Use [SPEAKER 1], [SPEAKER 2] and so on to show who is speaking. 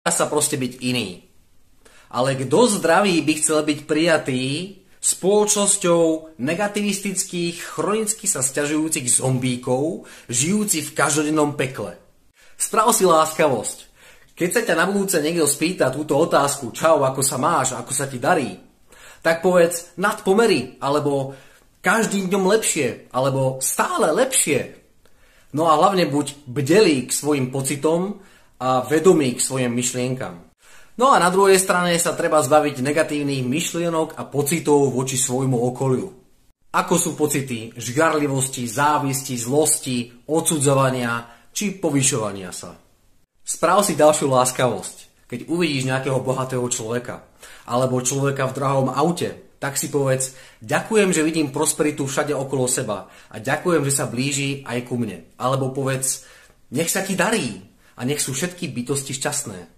[SPEAKER 1] Dá sa proste byť iný. Ale kto zdravý by chcel byť prijatý spoločnosťou negativistických, chronicky sa sťažujúcich zombíkov, žijúci v každodennom pekle? Sprav si láskavosť. Keď sa ťa na budúce niekto spýta túto otázku, čau, ako sa máš, ako sa ti darí, tak povedz nad pomery, alebo každým dňom lepšie, alebo stále lepšie. No a hlavne buď bdelý k svojim pocitom a vedomý k svojim myšlienkam. No a na druhej strane sa treba zbaviť negatívnych myšlienok a pocitov voči svojmu okoliu. Ako sú pocity žgarlivosti, závisti, zlosti, odsudzovania či povyšovania sa. Sprav si ďalšiu láskavosť. Keď uvidíš nejakého bohatého človeka alebo človeka v drahom aute, tak si povedz, ďakujem, že vidím prosperitu všade okolo seba a ďakujem, že sa blíži aj ku mne. Alebo povedz, nech sa ti darí a nech sú všetky bytosti šťastné.